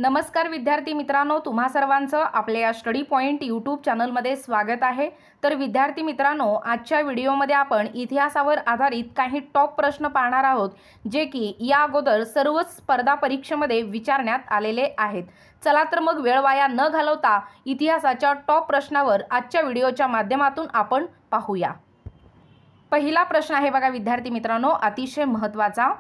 नमस्कार विद्यार्थी मित्रांनो, तुम्हा सर्वांचं आपल्या या स्टडी पॉइंट यूट्यूब चॅनलमध्ये स्वागत आहे। तर विद्यार्थी मित्रांनो, आजच्या व्हिडिओमध्ये आपण इतिहासावर आधारित काही टॉप प्रश्न पाहणार आहोत, जे की या अगोदर सर्व स्पर्धा परीक्षेमध्ये विचारण्यात आलेले आहेत। चला तर मग वेळ वाया न घालवता इतिहासाच्या टॉप प्रश्नावर आजच्या व्हिडिओच्या माध्यमातून आपण पाहूया। पहिला प्रश्न आहे बघा विद्यार्थी मित्रांनो, अतिशय महत्त्वाचा।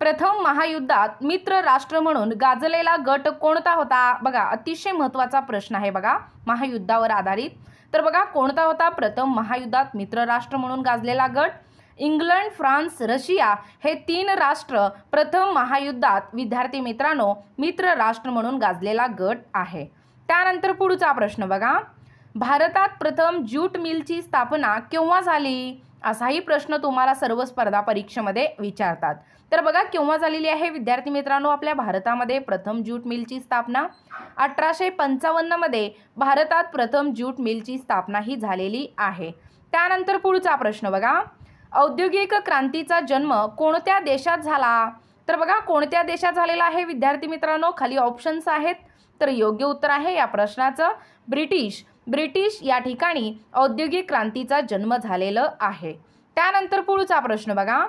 प्रथम महायुद्धात मित्र राष्ट्र म्हणून गाजलेला गट कोणता होता? बघा, अतिशय महत्त्वाचा प्रश्न आहे बघा, महायुद्धावर आधारित। तर बघा, कोणता होता प्रथम महायुद्धात मित्र राष्ट्र म्हणून गाजलेला गट? इंग्लंड, फ्रान्स, रशिया हे 3 राष्ट्र प्रथम महायुद्धात विद्यार्थी मित्रांनो मित्र राष्ट्र म्हणून गाजलेला गट आहे। त्यानंतर पुढचा प्रश्न बघा, भारतात प्रथम ज्यूट मिलची स्थापना केव्हा झाली? असाही प्रश्न तुम्हाला सर्व स्पर्धा परीक्षेमध्ये विचारतात। तर बघा, केव्हा झालेली आहे विद्यार्थी मित्रांनो आपल्या भारतामध्ये प्रथम ज्यूट मिलची स्थापना? 1855 मध्ये भारतात प्रथम ज्यूट मिलची स्थापना ही झालेली आहे। त्यानंतर पुढचा प्रश्न बघा, औद्योगिक क्रांतीचा जन्म कोणत्या देशात झाला? तर बघा, कोणत्या देशात झालेला आहे विद्यार्थी मित्रांनो? खाली ऑप्शन्स आहेत, तर योग्य उत्तर आहे या प्रश्नाचं ब्रिटिश या ठिकाणी औद्योगिक क्रांतीचा जन्म झालेला आहे। त्यानंतर पुढचा प्रश्न बघा,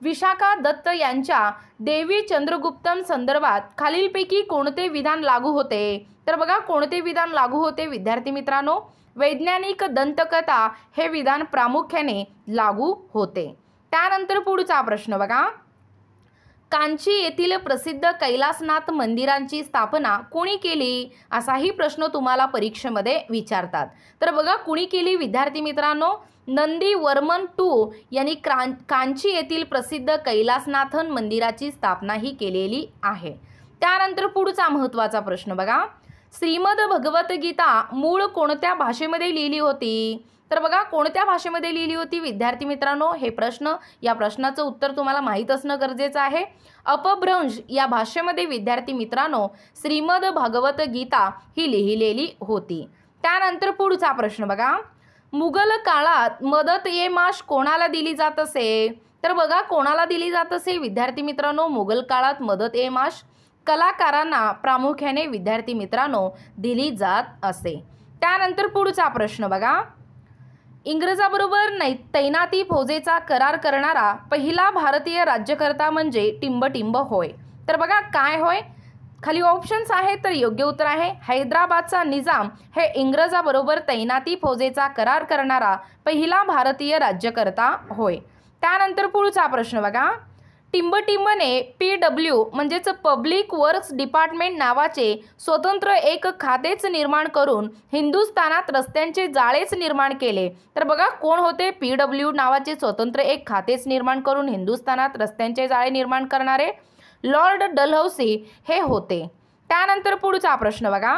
विशाखा दत्त यांच्या देवी चंद्रगुप्तम संदर्भात खालीलपैकी कोणते विधान लागू होते? तर बघा, कोणते विधान लागू होते विद्यार्थी मित्रांनो? वैज्ञानिक दंतकथा हे विधान प्रामुख्याने लागू होते। त्यानंतर पुढचा प्रश्न बघा, कांची येथील प्रसिद्ध कैलासनाथ मंदिरांची स्थापना कोणी केली? असाही प्रश्न तुम्हाला परीक्षेमध्ये विचारतात। तर बघा, कुणी केली विद्यार्थी मित्रांनो? नंदीवर्मन II यांनी कांची येथील प्रसिद्ध कैलासनाथन मंदिराची स्थापना ही केलेली आहे। त्यानंतर पुढचा महत्त्वाचा प्रश्न बघा, श्रीमद भगवद्गीता मूळ कोणत्या भाषेमध्ये लिहिली होती? तर बघा, कोणत्या भाषेमध्ये लिहिली होती विद्यार्थी मित्रांनो? या प्रश्नाचं उत्तर तुम्हाला माहीत असणं गरजेचं आहे। अपभ्रंश या भाषेमध्ये विद्यार्थी मित्रांनो श्रीमद भगवद्गीता ही लिहिलेली होती। त्यानंतर पुढचा प्रश्न बघा, मुघल काळात मदत-ए-माश कोणाला दिली जात असे? तर बघा, कोणाला दिली जात असे विद्यार्थी मित्रांनो? मुघल काळात मदत-ए-माश कलाकारांना प्रामुख्याने विद्यार्थी मित्रांनो दिली जात असे। त्यानंतर पुढचा प्रश्न बघा, इंग्रजाबरोबर तैनाती फौजेचा करार करणारा पहिला भारतीय राज्यकर्ता म्हणजे टिंबटिंब होय। तर बघा, काय होय? खाली ऑप्शन्स आहेत, तर योग्य उत्तर आहे हैदराबादचा निजाम हे इंग्रजाबरोबर तैनाती फौजेचा करार करणारा पहिला भारतीय राज्यकर्ता होय। त्यानंतर पुढचा प्रश्न बघा, टिंबटिंबने PW म्हणजेच पब्लिक वर्क्स डिपार्टमेंट नावाचे स्वतंत्र एक खातेच निर्माण करून हिंदुस्थानात रस्त्यांचे जाळेच निर्माण केले। तर बघा, कोण होते PW नावाचे स्वतंत्र एक खातेच निर्माण करून हिंदुस्थानात रस्त्यांचे जाळे निर्माण करणारे? लॉर्ड डलहौसी हे होते। त्यानंतर पुढचा प्रश्न बघा,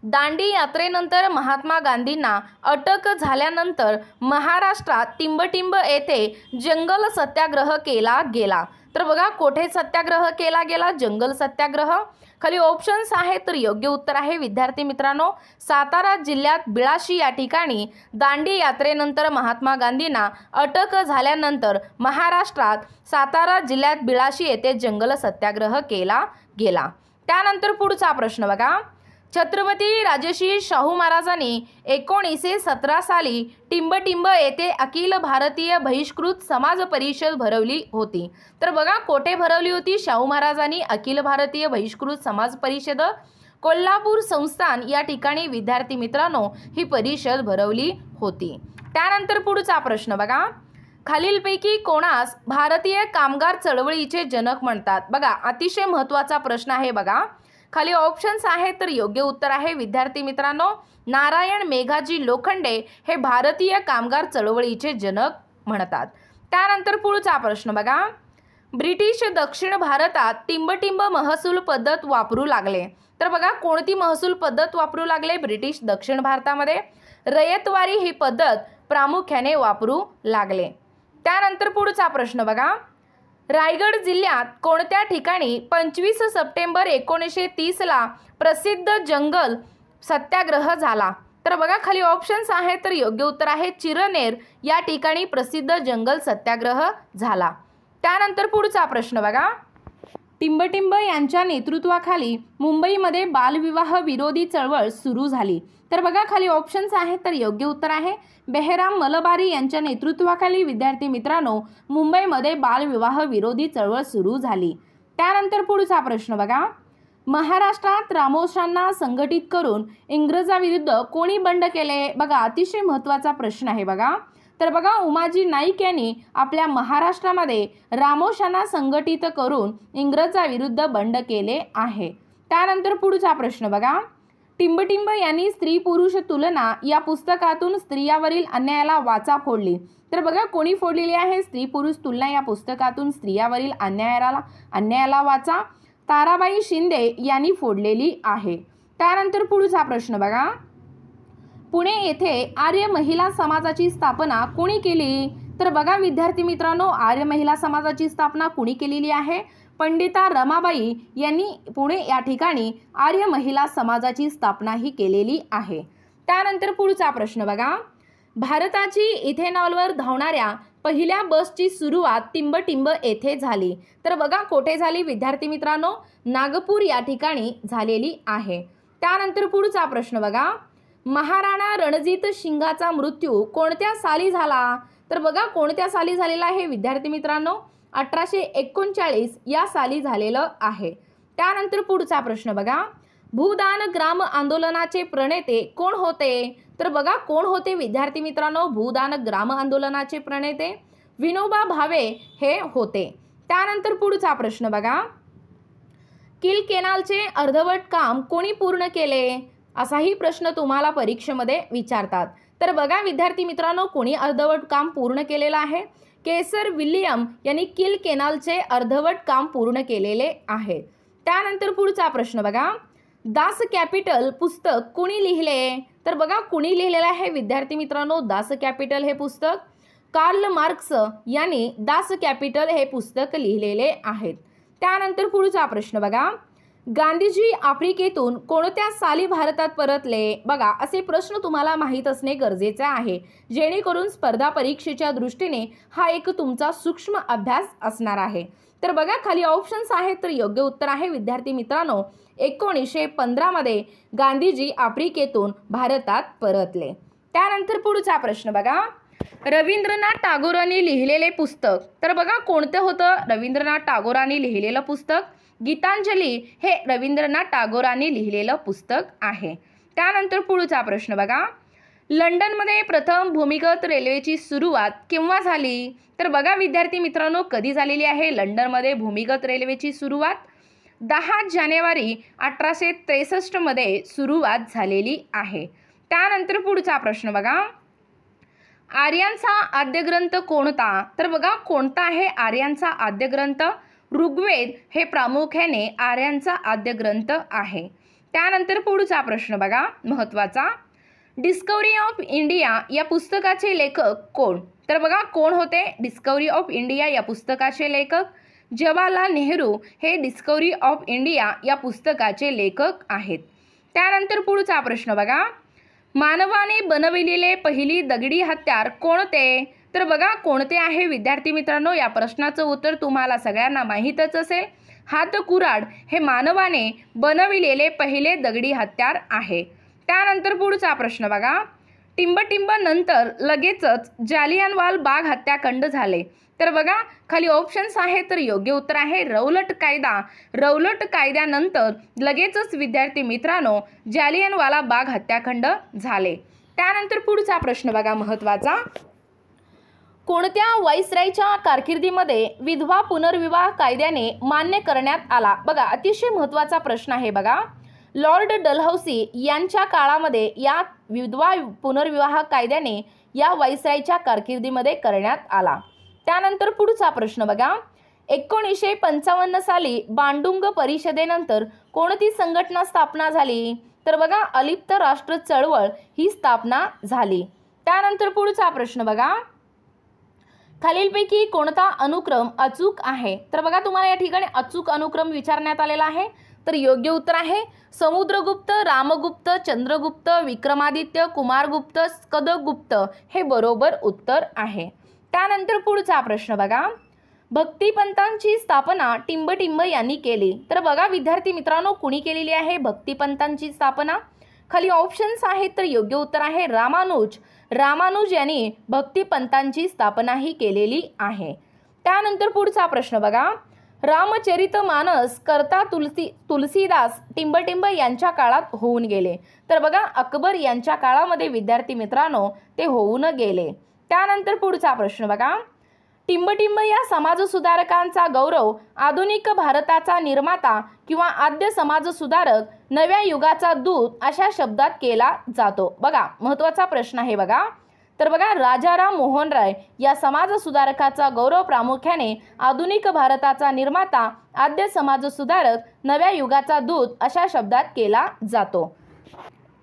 दांडी यात्रेनंतर महात्मा गांधींना अटक झाल्यानंतर महाराष्ट्रात टिंबटिंब येथे जंगल सत्याग्रह केला गेला। तर बघा, कोठे सत्याग्रह केला गेला? जंगल सत्याग्रह। खाली ऑप्शन्स आहेत, तर योग्य उत्तर आहे विद्यार्थी मित्रांनो सातारा जिल्ह्यात बिळाशी या ठिकाणी दांडी यात्रेनंतर महात्मा गांधींना अटक झाल्यानंतर महाराष्ट्रात सातारा जिल्ह्यात बिळाशी येथे जंगल सत्याग्रह केला गेला। त्यानंतर पुढचा प्रश्न बघा, छत्रपती राजर्षी शाहू महाराजांनी 1917 साली टिंबटिंब येथे अखिल भारतीय बहिष्कृत समाज परिषद भरवली होती। तर बघा, कोठे भरवली होती शाहू महाराजांनी अखिल भारतीय बहिष्कृत समाज परिषद? कोल्हापूर संस्थान या ठिकाणी विद्यार्थी मित्रांनो ही परिषद भरवली होती। त्यानंतर पुढचा प्रश्न बघा, खालीलपैकी कोणास भारतीय कामगार चळवळीचे जनक म्हणतात? बघा, अतिशय महत्त्वाचा प्रश्न आहे बघा, खाली ऑप्शन्स आहेत, तर योग्य उत्तर आहे विद्यार्थी मित्रांनो नारायण मेघाजी लोखंडे हे भारतीय कामगार चळवळीचे जनक म्हणतात। त्यानंतर पुढचा प्रश्न बघा, ब्रिटिश दक्षिण भारतात टिंबटिंब महसूल पद्धत वापरू लागले। तर बघा, कोणती महसूल पद्धत वापरू लागले ब्रिटिश दक्षिण भारतामध्ये? रयतवारी ही पद्धत प्रामुख्याने वापरू लागले। त्यानंतर पुढचा प्रश्न बघा, रायगड जिल्ह्यात कोणत्या ठिकाणी 25 सप्टेंबर 1930 ला प्रसिद्ध जंगल सत्याग्रह झाला? तर बघा, खाली ऑप्शन्स आहेत, तर योग्य उत्तर आहे चिरनेर या ठिकाणी प्रसिद्ध जंगल सत्याग्रह झाला। त्यानंतर पुढचा प्रश्न बघा, टिंबटिंब यांच्या नेतृत्वाखाली मुंबईमध्ये बालविवाह विरोधी चळवळ सुरू झाली? तर बघा खाली ऑप्शन्स आहेत, तर योग्य उत्तर आहे बेहराम मलबारी यांच्या नेतृत्वाखाली विद्यार्थी मित्रांनो मुंबईमध्ये बालविवाह विरोधी चळवळ सुरू झाली. त्यानंतर पुढचा प्रश्न बघा, महाराष्ट्रात रामोशांना संघटित करून इंग्रजाविरुद्ध कोणी बंड केले? बघा अतिशय महत्त्वाचा प्रश्न आहे बघा. तर बघा उमाजी नाईक यांनी आपल्या महाराष्ट्रामध्ये रामोशांना संघटित करून इंग्रजाविरुद्ध बंड केले आहे. त्यानंतर पुढचा प्रश्न बघा, टिंबटिंब यांनी स्त्री पुरुष तुलना या पुस्तकातून स्त्रियावरील अन्यायाला वाचा फोडली. तर बघा कोणी फोडलेली आहे स्त्री पुरुष तुलना या पुस्तकातून स्त्रियावरील अन्यायाला वाचा? ताराबाई शिंदे यांनी फोडलेली आहे. त्यानंतर पुढचा प्रश्न बघा, पुणे येथे आर्य महिला समाजाची स्थापना कोणी केली? तर बघा विद्यार्थी मित्रांनो आर्य महिला समाजाची स्थापना कोणी केलेली आहे? पंडिता रमाबाई यांनी पुणे या ठिकाणी आर्य महिला समाजाची स्थापना ही केलेली आहे. त्यानंतर पुढचा प्रश्न बघा, भारताची इथेनॉलवर धावणाऱ्या पहिल्या बसची सुरुवात टिंबटिंब येथे झाली. तर बघा कोठे झाली विद्यार्थी मित्रांनो? नागपूर या ठिकाणी झालेली आहे. त्यानंतर पुढचा प्रश्न बघा, महाराणा रणजित सिंगाचा मृत्यू कोणत्या साली झाला? तर बघा कोणत्या साली झालेला आहे विद्यार्थी मित्रांनो? 1839 या साली झालेलं आहे. त्यानंतर पुढचा प्रश्न बघा, भूदान ग्राम आंदोलनाचे प्रणेते कोण होते? तर बघा कोण होते विद्यार्थी मित्रांनो भूदान ग्राम आंदोलनाचे प्रणेते? विनोबा भावे हे होते. त्यानंतर पुढचा प्रश्न बघा, किल केनालचे अर्धवट काम कोणी पूर्ण केले? असाही प्रश्न तुम्हाला परीक्षेमध्ये विचारतात. तर बघा विद्यार्थी मित्रांनो कोणी अर्धवट काम पूर्ण केलेलं आहे? केसर विल्यम यांनी किल केनालचे अर्धवट काम पूर्ण केलेले आहे. त्यानंतर पुढचा प्रश्न बघा, दास कॅपिटल पुस्तक कोणी लिहिले? तर बघा कोणी लिहिलेलं आहे विद्यार्थी मित्रांनो दास कॅपिटल हे पुस्तक? कार्ल मार्क्स यांनी दास कॅपिटल हे पुस्तक लिहिलेले आहेत. त्यानंतर पुढचा प्रश्न बघा, गांधीजी आफ्रिकेतून कोणत्या साली भारतात परतले? बघा असे प्रश्न तुम्हाला माहीत असणे गरजेचे आहे जेणेकरून स्पर्धा परीक्षेच्या दृष्टीने हा एक तुमचा सूक्ष्म अभ्यास असणार आहे. तर बघा खाली ऑप्शन्स आहेत, तर योग्य उत्तर आहे विद्यार्थी मित्रांनो 1915 मध्ये गांधीजी आफ्रिकेतून भारतात परतले. त्यानंतर पुढचा प्रश्न बघा, रवींद्रनाथ टागोरांनी लिहिलेले पुस्तक? तर बघा कोणतं होतं रवींद्रनाथ टागोरांनी लिहिलेलं पुस्तक? गीतांजली हे रवींद्रनाथ टागोरांनी लिहिलेलं पुस्तक आहे. त्यानंतर पुढचा प्रश्न बघा, लंडनमध्ये प्रथम भूमिगत रेल्वेची सुरुवात केव्हा झाली? तर बघा विद्यार्थी मित्रांनो कधी झालेली आहे लंडनमध्ये भूमिगत रेल्वेची सुरुवात? 10 जानेवारी 1863 मध्ये सुरुवात झालेली आहे. त्यानंतर पुढचा प्रश्न बघा, आर्यांचा आद्य ग्रंथ कोणता? तर बघा कोणता आहे आर्यांचा आद्य ग्रंथ? ऋग्वेद हे प्रामुख्याने आर्यांचा आद्य ग्रंथ आहे. त्यानंतर पुढचा प्रश्न बघा महत्त्वाचा, डिस्कवरी ऑफ इंडिया या पुस्तकाचे लेखक कोण? तर बघा कोण होते डिस्कवरी ऑफ इंडिया या पुस्तकाचे लेखक? जवाहरलाल नेहरू हे डिस्कवरी ऑफ इंडिया या पुस्तकाचे लेखक आहेत. त्यानंतर पुढचा प्रश्न बघा, मानवाने बनविलेले पहिली दगडी हत्यार कोणते? तर बघा कोणते आहे विद्यार्थी मित्रांनो? या प्रश्नाचं उत्तर तुम्हाला सगळ्यांना माहीतच असेल. हातकुऱ्हाड हे मानवाने बनविलेले पहिले दगडी हत्यार आहे. त्यानंतर पुढचा प्रश्न बघा, टिंबटिंब नंतर लगेचच जालियनवाला बाग हत्याकांड झाले. तर बघा खाली ऑप्शन्स आहेत, तर योग्य उत्तर आहे रौलट कायदा. रौलट कायद्यानंतर लगेचच विद्यार्थी मित्रांनो जालियनवाला बाग हत्याकांड झाले. त्यानंतर पुढचा प्रश्न बघा महत्त्वाचा, कोणत्या व्हाईसरायच्या कारकिर्दीमध्ये विधवा पुनर्विवाह कायद्याने मान्य करण्यात आला? बघा अतिशय महत्त्वाचा प्रश्न आहे बघा. लॉर्ड डलहौसी यांच्या काळामध्ये या विधवा पुनर्विवाह कायद्याने या व्हाईसरायच्या कारकिर्दीमध्ये करण्यात आला. त्यानंतर पुढचा प्रश्न बघा, 1955 साली बांडुंग परिषदेनंतर कोणती संघटना स्थापना झाली? तर बघा अलिप्त राष्ट्र चळवळ ही स्थापना झाली. त्यानंतर पुढचा प्रश्न बघा, खालीलपैकी कोणता अनुक्रम अचूक आहे? तर बघा तुम्हाला या ठिकाणी अचूक अनुक्रम विचारण्यात आलेला आहे. तर योग्य उत्तर आहे समुद्रगुप्त, रामगुप्त, चंद्रगुप्त, विक्रमादित्य, कुमारगुप्त, स्कंदगुप्त हे बरोबर उत्तर आहे. त्यानंतर पुढचा प्रश्न बघा, भक्तिपंथांची स्थापना टिंबटिंब यांनी केली. तर बघा विद्यार्थी मित्रांनो, कुणी केलेली आहे भक्तिपंथांची स्थापना? खाली ऑप्शन्स आहेत, तर योग्य उत्तर आहे रामानुज. रामानुज यांनी भक्तिपंथांची स्थापना ही केलेली आहे. त्यानंतर पुढचा प्रश्न बघा, रामचरितमानस करता तुलसीदास टिंबटिंब यांच्या काळात होऊन गेले. तर बघा अकबर यांच्या काळामध्ये विद्यार्थी मित्रांनो ते होऊन गेले. त्यानंतर पुढचा प्रश्न बघा, टिंबटिंब या समाजसुधारकांचा गौरव आधुनिक भारताचा निर्माता किंवा आद्य समाजसुधारक, नव्या युगाचा दूत अशा शब्दात केला जातो. बघा महत्त्वाचा प्रश्न आहे बघा. तर बघा राजाराम मोहन राय या समाजसुधारकाचा गौरव प्रामुख्याने आधुनिक भारताचा निर्माता, आद्य समाजसुधारक, नव्या युगाचा दूत अशा शब्दात केला जातो.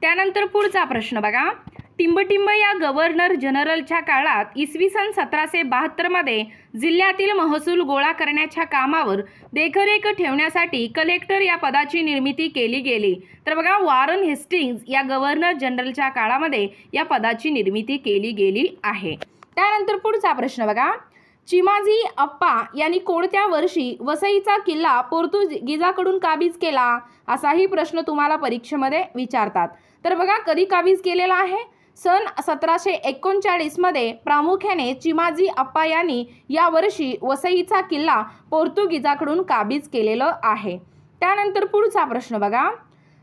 त्यानंतर पुढचा प्रश्न बघा, टिंबटिंब या गव्हर्नर जनरलच्या काळात इसवी सन 1772 मध्ये जिल्ह्यातील महसूल गोळा करण्याच्या कामावर देखरेख ठेवण्यासाठी कलेक्टर या पदाची निर्मिती केली गेली. तर बघा वॉरन हेस्टिंग्ज या गव्हर्नर जनरलच्या काळामध्ये या पदाची निर्मिती केली गेली आहे. त्यानंतर पुढचा प्रश्न बघा, चिमाजी अप्पा यांनी कोणत्या वर्षी वसईचा किल्ला पोर्तुगीजाकडून काबीज केला? असाही प्रश्न तुम्हाला परीक्षेमध्ये विचारतात. तर बघा कधी काबीज केलेला आहे? सन 1739 मध्ये प्रामुख्याने चिमाजी अप्पा यांनी या वर्षी वसईचा किल्ला पोर्तुगीजाकडून काबीज केलेलं आहे. त्यानंतर पुढचा प्रश्न बघा,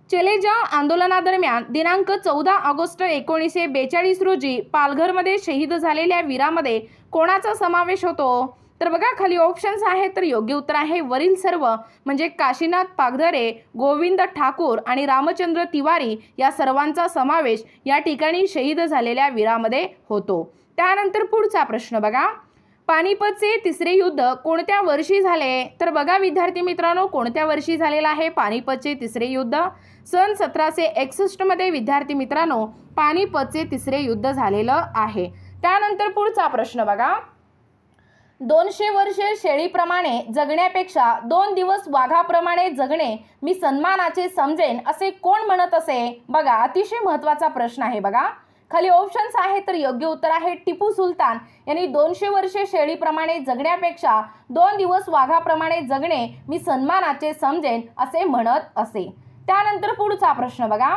चलेजा आंदोलनादरम्यान दिनांक 14 ऑगस्ट 1942 रोजी पालघरमध्ये शहीद झालेल्या वीरामध्ये कोणाचा समावेश होतो? तर बघा खाली ऑप्शन्स आहेत, तर योग्य उत्तर आहे वरील सर्व, म्हणजे काशीनाथ पागधरे, गोविंद ठाकूर आणि रामचंद्र तिवारी या सर्वांचा समावेश या ठिकाणी शहीद झालेल्या वीरामध्ये होतो. त्यानंतर पुढचा प्रश्न बघा, पानिपतचे तिसरे युद्ध कोणत्या वर्षी झाले? तर बघा विद्यार्थी मित्रांनो, कोणत्या वर्षी झालेलं आहे पानिपतचे तिसरे युद्ध? सन 1761 मध्ये विद्यार्थी मित्रांनो पानिपतचे तिसरे युद्ध झालेलं आहे. त्यानंतर पुढचा प्रश्न बघा, 200 वर्षे शेळीप्रमाणे जगण्यापेक्षा 2 दिवस वाघाप्रमाणे जगणे मी सन्मानाचे समजेन असे कोण म्हणत असे? बघा अतिशय महत्त्वाचा प्रश्न आहे बघा. खाली ऑप्शन्स आहेत, तर योग्य उत्तर आहे टिपू सुलतान यांनी 200 वर्षे शेळीप्रमाणे जगण्यापेक्षा 2 दिवस वाघाप्रमाणे जगणे मी सन्मानाचे समजेन असे म्हणत असे. त्यानंतर पुढचा प्रश्न बघा,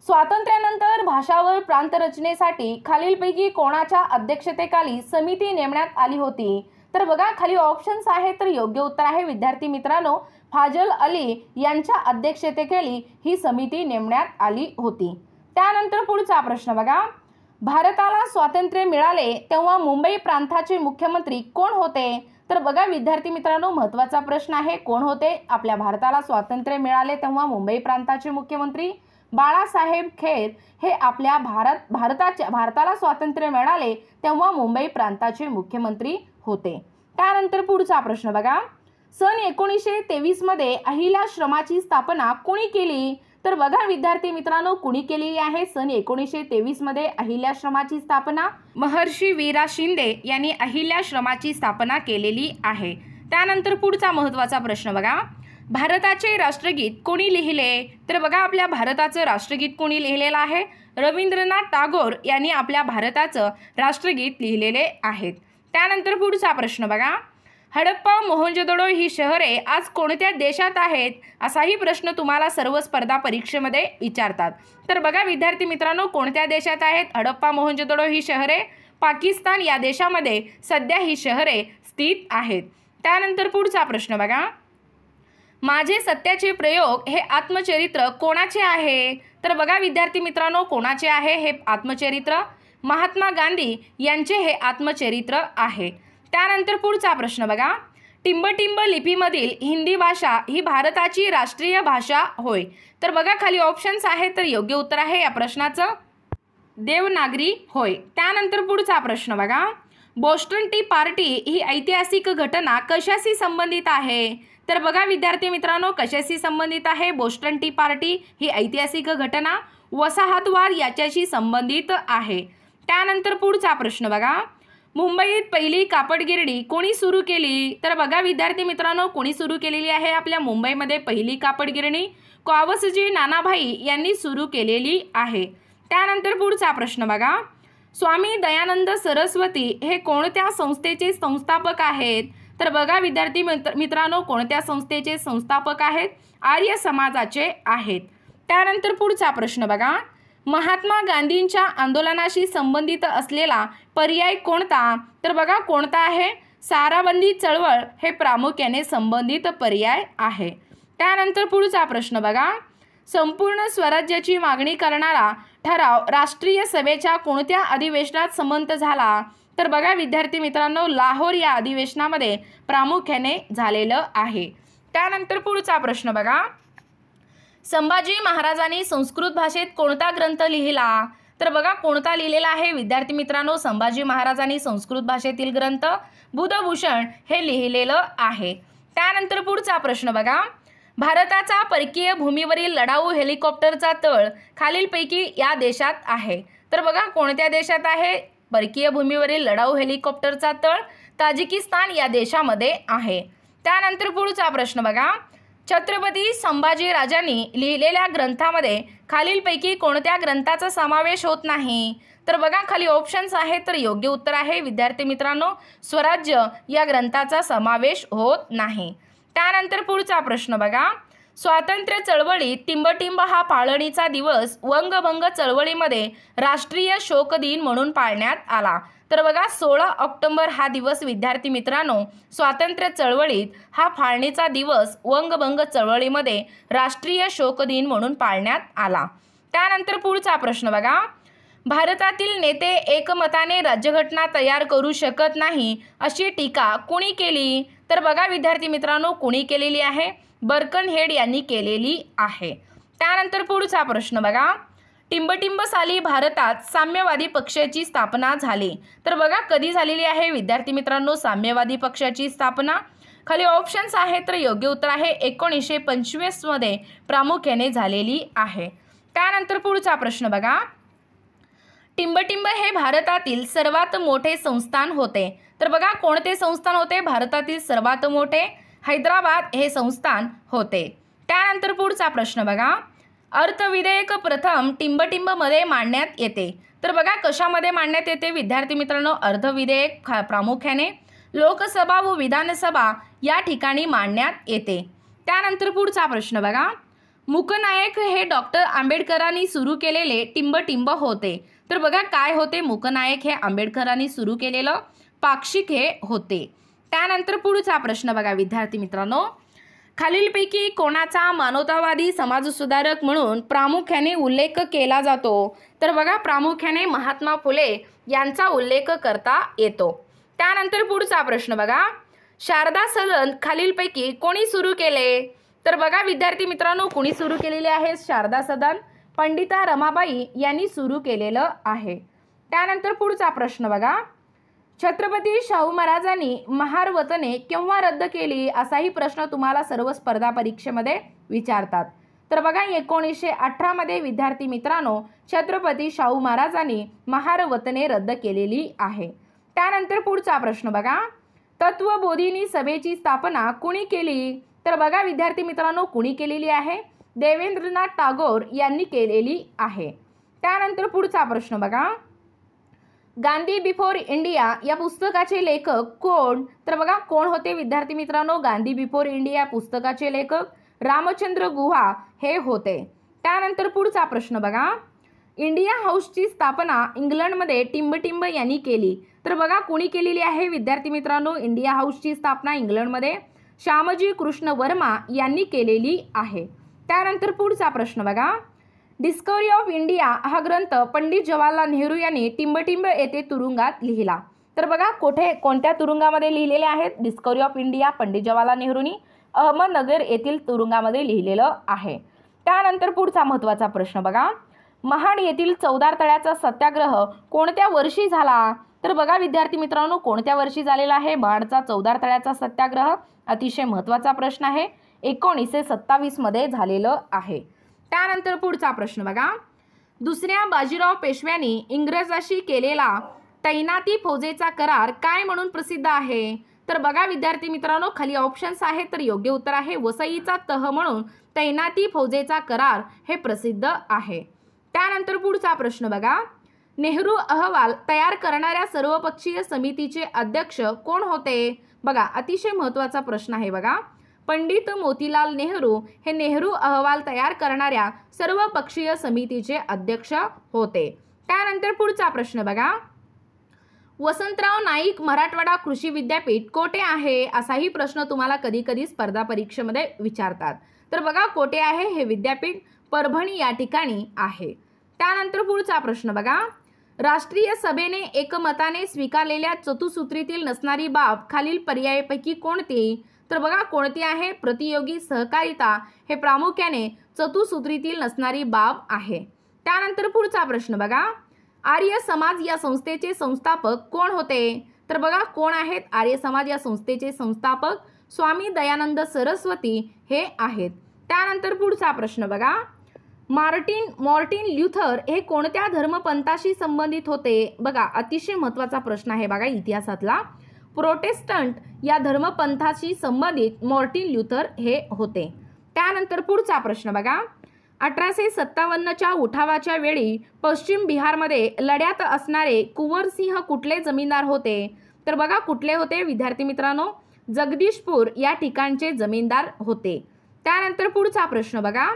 स्वातंत्र्यानंतर भाषावर प्रांतरचनेसाठी खालीलपैकी कोणाच्या अध्यक्षतेखाली समिती नेमण्यात आली होती? तर बघा खाली ऑप्शन्स आहेत, तर योग्य उत्तर आहे विद्यार्थी मित्रांनो फाजल अली यांच्या अध्यक्षतेखाली ही समिती नेमण्यात आली होती. त्यानंतर पुढचा प्रश्न बघा, भारताला स्वातंत्र्य मिळाले तेव्हा मुंबई प्रांताचे मुख्यमंत्री कोण होते? तर बघा विद्यार्थी मित्रांनो महत्त्वाचा प्रश्न आहे, कोण होते? आपल्या भारताला स्वातंत्र्य मिळाले तेव्हा मुंबई प्रांताचे मुख्यमंत्री बाळासाहेब खेर हे आपल्या भारताला स्वातंत्र्य मिळाले तेव्हा मुंबई प्रांताचे मुख्यमंत्री होते. त्यानंतर पुढचा प्रश्न बघा, सन 1923 मध्ये अहिल्याश्रमाची स्थापना कोणी केली? तर बघा विद्यार्थी मित्रांनो कुणी केलेली आहे सन 1923 मध्ये अहिल्याश्रमाची स्थापना? महर्षी वीरा शिंदे यांनी अहिल्याश्रमाची स्थापना केलेली आहे. त्यानंतर पुढचा महत्त्वाचा प्रश्न बघा, भारताचे राष्ट्रगीत कोणी लिहिले? तर बघा आपल्या भारताचं राष्ट्रगीत कोणी लिहिलेलं आहे? रवींद्रनाथ टागोर यांनी आपल्या भारताचं राष्ट्रगीत लिहिलेले आहेत. त्यानंतर पुढचा प्रश्न बघा, हडप्पा मोहनजोदडो ही शहरे आज कोणत्या देशात आहेत? असाही प्रश्न तुम्हाला सर्व स्पर्धा परीक्षेमध्ये विचारतात. तर बघा विद्यार्थी मित्रांनो कोणत्या देशात आहेत हडप्पा मोहनजोदडो ही शहरे? पाकिस्तान या देशामध्ये सध्या ही शहरे स्थित आहेत. त्यानंतर पुढचा प्रश्न बघा, माझे सत्याचे प्रयोग हे आत्मचरित्र कोणाचे आहे? तर बघा विद्यार्थी मित्रांनो कोणाचे आहे हे आत्मचरित्र? महात्मा गांधी यांचे हे आत्मचरित्र आहे. त्यानंतर पुढचा प्रश्न बघा, टिंबटिंब लिपीमधील हिंदी भाषा ही भारताची राष्ट्रीय भाषा होय. तर बघा खाली ऑप्शन्स आहेत, तर योग्य उत्तर आहे या प्रश्नाचं देवनागरी होय. त्यानंतर पुढचा प्रश्न बघा, बोस्टन टी पार्टी ही ऐतिहासिक घटना कशाशी संबंधित आहे? तर बघा विद्यार्थी मित्रांनो कशाशी संबंधित आहे बोस्टन टी पार्टी ही ऐतिहासिक घटना? वसाहतवाद याच्याशी संबंधित आहे. त्यानंतर पुढचा प्रश्न बघा, मुंबईत पहिली कापड गिरणी कोणी सुरू केली? तर बघा विद्यार्थी मित्रांनो कोणी सुरू केलेली आहे आपल्या मुंबईमध्ये पहिली कापड गिरणी? कावसजी नानाभाई यांनी सुरू केलेली आहे. त्यानंतर पुढचा प्रश्न बघा, स्वामी दयानंद सरस्वती हे कोणत्या संस्थेचे संस्थापक आहेत? तर बघा विद्यार्थी मित्रांनो कोणत्या संस्थेचे संस्थापक आहेत? आर्य समाजाचे आहेत। त्यानंतर पुढचा प्रश्न बघा, महात्मा गांधींच्या आंदोलनाशी संबंधित असलेला पर्याय कोणता? तर बघा कोणता आहे? साराबंदी चळवळ हे प्रामुख्याने संबंधित पर्याय आहे। त्यानंतर पुढचा प्रश्न बघा, संपूर्ण स्वराज्याची मागणी करणारा ठराव राष्ट्रीय सभेच्या कोणत्या अधिवेशनात संमत झाला? तर बघा विद्यार्थी मित्रांनो लाहोर या अधिवेशनामध्ये प्रामुख्याने झालेलं आहे। त्यानंतर पुढचा प्रश्न बघा, संभाजी महाराजांनी संस्कृत भाषेत कोणता ग्रंथ लिहिला? तर बघा कोणता लिहिलेला आहे विद्यार्थी मित्रांनो? संभाजी महाराजांनी संस्कृत भाषेतील ग्रंथ बुधभूषण हे लिहिलेलं आहे। त्यानंतर पुढचा प्रश्न बघा, भारताचा परकीय भूमीवरील लढाऊ हेलिकॉप्टरचा तळ खालीलपैकी या देशात आहे? तर बघा कोणत्या देशात आहे परकीय भूमीवरील लढाऊ हेलिकॉप्टरचा तळ? ताजिकिस्तान या देशामध्ये आहे। त्यानंतर पुढचा प्रश्न बघा, छत्रपती संभाजी राजांनी लिहिलेल्या ग्रंथामध्ये खालीलपैकी कोणत्या ग्रंथाचा समावेश होत नाही? तर बघा खाली ऑप्शन्स आहेत, तर योग्य उत्तर आहे विद्यार्थी मित्रांनो स्वराज्य या ग्रंथाचा समावेश होत नाही। त्यानंतर पुढचा प्रश्न बघा, स्वातंत्र्य चळवळीत टिंबटिंब हा पाळणीचा दिवस वंगभंग चळवळीमध्ये राष्ट्रीय शोक दिन म्हणून पाळण्यात आला? तर बघा 16 ऑक्टोबर हा दिवस विद्यार्थी मित्रांनो स्वातंत्र्य चळवळीत हा फाळणीचा दिवस वंगभंग चळवळीमध्ये राष्ट्रीय शोक दिन म्हणून पाळण्यात आला। त्यानंतर पुढचा प्रश्न बघा, भारतातील नेते एकमताने राज्यघटना तयार करू शकत नाही अशी टीका कोणी केली? तर बघा विद्यार्थी मित्रांनो कोणी केलेली आहे? बर्कनहेड यांनी केलेली आहे। त्यानंतर पुढचा प्रश्न बघा, टिंबटिंब साली भारतात साम्यवादी पक्षाची स्थापना झाली? तर बघा कधी झालेली आहे विद्यार्थी मित्रांनो साम्यवादी पक्षाची स्थापना? खाली ऑप्शन्स आहेत, तर योग्य उत्तर आहे 1925 मध्ये प्रामुख्याने झालेली आहे। त्यानंतर पुढचा प्रश्न बघा, टिंबटिंब हे भारतातील सर्वात मोठे संस्थान होते? तर बघा कोणते संस्थान होते भारतातील सर्वात मोठे? हैदराबाद हे संस्थान होते। त्यानंतर पुढचा प्रश्न बघा, अर्थविधेयक प्रथम टिंबटिंब मध्ये मांडण्यात येते? तर बघा कशामध्ये मांडण्यात येते विद्यार्थी मित्रांनो? अर्थविधेयक प्रामुख्याने लोकसभा व विधानसभा या ठिकाणी मांडण्यात येते। त्यानंतर पुढचा प्रश्न बघा, मूकनायक हे डॉक्टर आंबेडकरांनी सुरू केलेले टिंबटिंब होते? तर बघा काय होते मूकनायक हे आंबेडकरांनी सुरू केलेलं? पाक्षिक हे होते। त्यानंतर पुढचा प्रश्न बघा विद्यार्थी मित्रांनो, खालीलपैकी कोणाचा मानवतावादी समाजसुधारक म्हणून प्रामुख्याने उल्लेख केला जातो? तर बघा प्रामुख्याने महात्मा फुले यांचा उल्लेख करता येतो। त्यानंतर पुढचा प्रश्न बघा, शारदा सदन खालीलपैकी कोणी सुरू केले? तर बघा विद्यार्थी मित्रांनो कोणी सुरू केलेले आहे शारदा सदन? पंडिता रमाबाई यांनी सुरू केलेलं आहे। त्यानंतर पुढचा प्रश्न बघा, छत्रपती शाहू महाराजांनी महार वतने केव्हा रद्द केली असाही प्रश्न तुम्हाला सर्व स्पर्धा परीक्षेमध्ये विचारतात। तर बघा 1918 मध्ये विद्यार्थी मित्रांनो छत्रपती शाहू महाराजांनी महार वतने रद्द केलेली आहे। त्यानंतर पुढचा प्रश्न बघा, तत्वबोधिनी सभेची स्थापना कुणी केली? तर बघा विद्यार्थी मित्रांनो कुणी केलेली आहे? देवेंद्रनाथ टागोर यांनी केलेली आहे। त्यानंतर पुढचा प्रश्न बघा, गांधी बिफोर इंडिया या पुस्तकाचे लेखक कोण? तर बघा कोण होते विद्यार्थी मित्रांनो? गांधी बिफोर इंडिया पुस्तकाचे लेखक रामचंद्र गुहा हे होते। त्यानंतर पुढचा प्रश्न बघा, इंडिया हाऊसची स्थापना इंग्लंडमध्ये टिंबटिंब यांनी केली? तर बघा कुणी केलेली आहे विद्यार्थी मित्रांनो? इंडिया हाऊसची स्थापना इंग्लंडमध्ये श्यामजी कृष्ण वर्मा यांनी केलेली आहे। त्यानंतर पुढचा प्रश्न बघा, डिस्कवरी ऑफ इंडिया हा ग्रंथ पंडित जवाहरलाल नेहरू यांनी टिंबटिंब येथे तुरुंगात लिहिला? तर बघा कोणत्या तुरुंगामध्ये लिहिलेले आहेत? Discovery of India Pandit Jawaharlal नेहरूंनी अहमदनगर येथील तुरुंगामध्ये लिहिलेलं आहे। त्यानंतर पुढचा महत्त्वाचा प्रश्न बघा, महाड येथील चौदार तळ्याचा सत्याग्रह कोणत्या वर्षी झाला? तर बघा विद्यार्थी मित्रांनो कोणत्या वर्षी झालेला आहे महाडचा चौदार तळ्याचा सत्याग्रह? अतिशय महत्त्वाचा प्रश्न आहे, 1927 मध्ये झालेलं आहे। त्यानंतर पुढचा प्रश्न बघा, दुसऱ्या बाजीराव पेशव्यांनी इंग्रजांशी केलेला तैनाती फौजेचा करार काय म्हणून प्रसिद्ध आहे? तर बघा विद्यार्थी मित्रांनो खाली ऑप्शन्स आहेत, तर योग्य उत्तर आहे वसईचा तह म्हणून तैनाती फौजेचा करार हे प्रसिद्ध आहे। त्यानंतर पुढचा प्रश्न बघा, नेहरू अहवाल तयार करणाऱ्या सर्वपक्षीय समितीचे अध्यक्ष कोण होते? बघा, अतिशय महत्त्वाचा प्रश्न आहे बघा. पंडित मोतीलाल नेहरू हे नेहरू अहवाल तयार करणाऱ्या सर्वपक्षीय समितीचे अध्यक्ष होते. त्यानंतर पुढचा प्रश्न बघा. वसंतराव नाईक मराठवाडा कृषी विद्यापीठ कोठे आहे? असाही प्रश्न तुम्हाला कधी कधी स्पर्धा परीक्षेमध्ये विचारतात. तर बघा, कोठे आहे हे विद्यापीठ? परभणी या ठिकाणी आहे. त्यानंतर पुढचा प्रश्न बघा. राष्ट्रीय सभेने एकमताने स्वीकारलेल्या चतुसूत्रीतील नसणारी बाब खालील पर्यायापैकी कोणती? तर बघा, कोणती आहे? प्रतियोगी सहकारिता हे प्रामुख्याने चतुसूत्रीतील नसणारी बाब आहे. त्यानंतर पुढचा प्रश्न बघा. आर्य समाज या संस्थेचे संस्थापक कोण होते? तर बघा, कोण आहेत आर्य समाज या संस्थेचे संस्थापक? स्वामी दयानंद सरस्वती हे आहेत. त्यानंतर पुढचा प्रश्न बघा. मार्टिन ल्युथर हे कोणत्या धर्मपंथाशी संबंधित होते? बघा, अतिशय महत्त्वाचा प्रश्न आहे बघा इतिहासातला. प्रोटेस्टंट या धर्मपंथाशी संबंधित मार्टिन ल्युथर हे होते. त्यानंतर पुढचा प्रश्न बघा. 1857च्या उठावाच्या वेळी पश्चिम बिहारमध्ये लढ्यात असणारे कुंवरसिंह कुठले जमीनदार होते? तर बघा, कुठले होते विद्यार्थी मित्रांनो? जगदीशपूर या ठिकाणचे जमीनदार होते. त्यानंतर पुढचा प्रश्न बघा.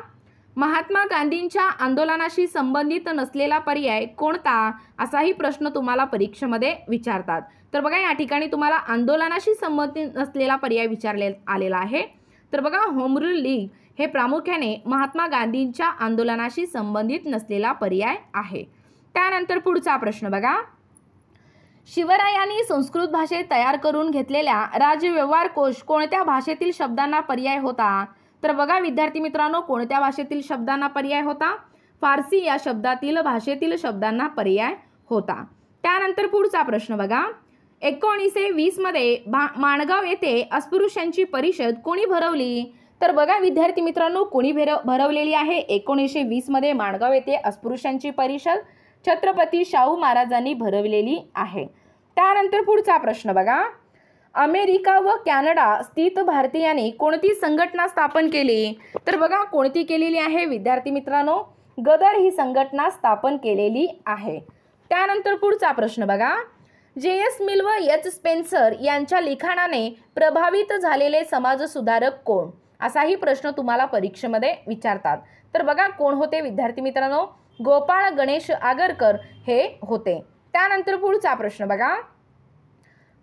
महात्मा गांधींच्या आंदोलनाशी संबंधित नसलेला पर्याय कोणता? असाही प्रश्न तुम्हाला परीक्षेमध्ये विचारतात. तर बघा, या ठिकाणी तुम्हाला आंदोलनाशी संबंधित नसलेला पर्याय आलेला आहे. तर बघा, होम रूल लीग हे प्रामुख्याने महात्मा गांधींच्या आंदोलनाशी संबंधित नसलेला पर्याय आहे. त्यानंतर पुढचा प्रश्न बघा. शिवरायांनी संस्कृत भाषेत तयार करून घेतलेल्या राजव्यवहार कोश कोणत्या भाषेतील शब्दांना पर्याय होता? तर बघा विद्यार्थी मित्रांनो, कोणत्या भाषेतील शब्दांना पर्याय होता? फारसी या शब्दातील भाषेतील शब्दांना पर्याय होता. त्यानंतर पुढचा प्रश्न बघा. 1920 मध्ये माणगाव येथे अस्पृश्यांची परिषद कोणी भरवली? तर बघा विद्यार्थी मित्रांनो, कोणी भरवलेली आहे? 1920 मध्ये माणगाव येथे अस्पृश्यांची परिषद छत्रपती शाहू महाराजांनी भरवलेली आहे. त्यानंतर पुढचा प्रश्न बघा. अमेरिका व कॅनडा स्थित भारतीयांनी कोणती संघटना स्थापन केली? तर बघा, कोणती केलेली आहे विद्यार्थी मित्रांनो? गदर ही संघटना स्थापन केलेली आहे. त्यानंतर पुढचा प्रश्न बघा. जे.एस. मिल व एच. स्पेन्सर यांच्या लिखाणाने प्रभावित झालेले समाजसुधारक कोण? असाही प्रश्न तुम्हाला परीक्षेमध्ये विचारतात. तर बघा, कोण होते विद्यार्थी मित्रांनो? गोपाळ गणेश आगरकर हे होते. त्यानंतर पुढचा प्रश्न बघा.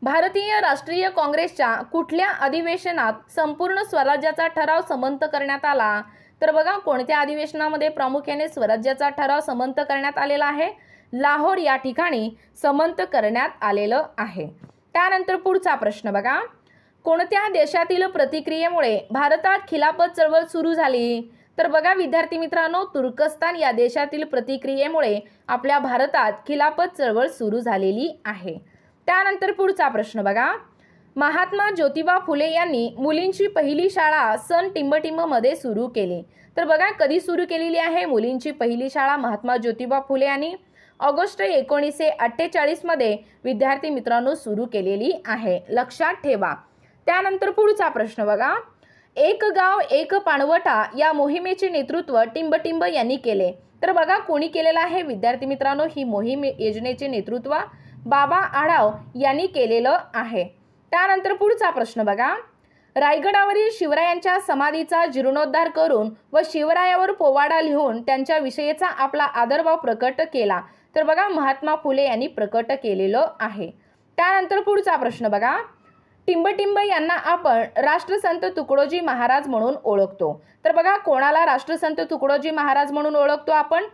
भारतीय राष्ट्रीय काँग्रेसच्या कुठल्या अधिवेशनात संपूर्ण स्वराज्याचा ठराव संमत करण्यात आला? तर बघा, कोणत्या अधिवेशनामध्ये प्रामुख्याने स्वराज्याचा ठराव संमत करण्यात आलेला आहे? लाहोर या ठिकाणी संमत करण्यात आलेलं आहे. त्यानंतर पुढचा प्रश्न बघा. कोणत्या देशातील प्रतिक्रियेमुळे भारतात खिलाफत चळवळ सुरू झाली? तर बघा विद्यार्थी मित्रांनो, तुर्कस्तान या देशातील प्रतिक्रियेमुळे आपल्या भारतात खिलाफत चळवळ सुरू झालेली आहे. त्यानंतर पुढचा प्रश्न बघा. महात्मा ज्योतिबा फुले यांनी मुलींची पहिली शाळा सन टिंबटिंबमध्ये सुरू केली. तर बघा, कधी सुरू केलेली आहे मुलींची पहिली शाळा? महात्मा ज्योतिबा फुले यांनी ऑगस्ट 1948 मध्ये विद्यार्थी मित्रांनो सुरू केलेली आहे, लक्षात ठेवा. त्यानंतर पुढचा प्रश्न बघा. एक गाव एक पाणवठा या मोहिमेचे नेतृत्व टिंबटिंब यांनी केले. तर बघा, कोणी केलेलं आहे विद्यार्थी मित्रांनो? ही मोहीम योजनेचे नेतृत्व बाबा आढाव यांनी केलेलं आहे. त्यानंतर पुढचा प्रश्न बघा. रायगडावरील शिवरायांच्या समाधीचा जीर्णोद्धार करून व शिवरायावर पोवाडा लिहून त्यांच्या विषयीचा आपला आदरभाव प्रकट केला. तर बघा, महात्मा फुले यांनी प्रकट केलेलं आहे. त्यानंतर पुढचा प्रश्न बघा. टिंबटिंब यांना आपण राष्ट्रसंत तुकडोजी महाराज म्हणून ओळखतो. तर बघा, कोणाला राष्ट्रसंत तुकडोजी महाराज म्हणून ओळखतो आपण?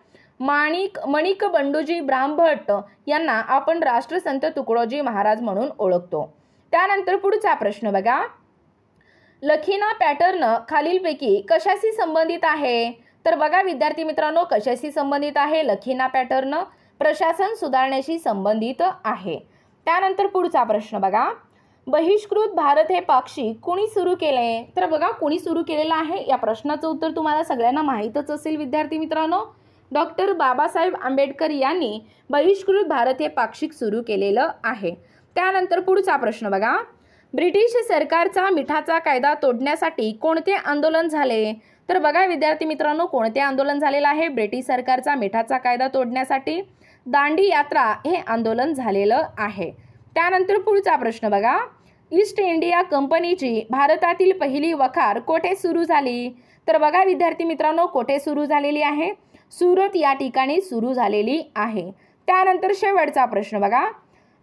मणिक बंडूजी ब्राह्मभट्ट यांना आपण राष्ट्रसंत तुकडोजी महाराज म्हणून ओळखतो. त्यानंतर पुढचा प्रश्न बघा. लखीना पॅटर्न खालीलपैकी कशाशी संबंधित आहे? तर बघा विद्यार्थी मित्रांनो, कशाशी संबंधित आहे? लखीना पॅटर्न प्रशासन सुधारण्याशी संबंधित आहे. त्यानंतर पुढचा प्रश्न बघा. बहिष्कृत भारत हे पाक्षिक कोणी सुरू केले? तर बघा, कोणी सुरू केलेलं आहे? या प्रश्नाचं उत्तर तुम्हाला सगळ्यांना माहीतच असेल विद्यार्थी मित्रांनो. डॉक्टर बाबासाहेब आंबेडकर यांनी बहिष्कृत भारत हे पाक्षिक सुरू केलेलं आहे. त्यानंतर पुढचा प्रश्न बघा. ब्रिटिश सरकारचा मिठाचा कायदा तोडण्यासाठी कोणते आंदोलन झाले? तर बघा विद्यार्थी मित्रांनो, कोणते आंदोलन झालेलं आहे ब्रिटिश सरकारचा मिठाचा कायदा तोडण्यासाठी? दांडी यात्रा हे आंदोलन झालेलं आहे। त्यानंतर पुढचा प्रश्न बघा, ईस्ट इंडिया कंपनीची भारतातील पहिली वखार कोठे सुरू झाली? तर बघा विद्यार्थी मित्रांनो, कोठे सुरू झालेली आहे? सुरत या ठिकाणी सुरू झालेली आहे। त्यानंतर शेवटचा प्रश्न बघा,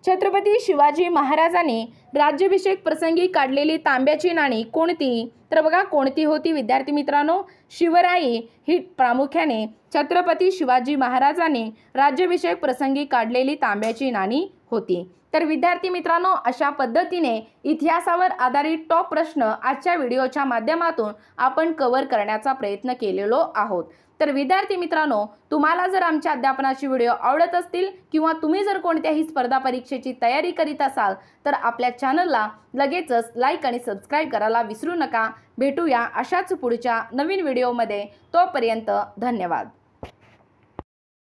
छत्रपती शिवाजी महाराजांनी राज्याभिषेक प्रसंगी काढलेली तांब्याची नाणी कोणती? तर बघा कोणती होती विद्यार्थी मित्रांनो? शिवराई ही प्रामुख्याने छत्रपती शिवाजी महाराजांनी राज्याभिषेक प्रसंगी काढलेली तांब्याची नाणी होती। तर विद्यार्थी मित्रांनो, अशा पद्धतीने इतिहासावर आधारित टॉप प्रश्न आजच्या व्हिडिओच्या माध्यमातून आपण कव्हर करण्याचा प्रयत्न केलेलो आहोत। तर विद्यार्थी मित्रांनो, तुम्हाला जर आमच्या अध्यापनाची व्हिडिओ आवडत असतील किंवा तुम्ही जर कोणत्याही स्पर्धा परीक्षेची तयारी करीत असाल तर आपल्या चॅनलला लगेचच लाईक आणि सबस्क्राईब करायला विसरू नका। भेटूया अशाच पुढच्या नवीन व्हिडिओमध्ये, तोपर्यंत धन्यवाद।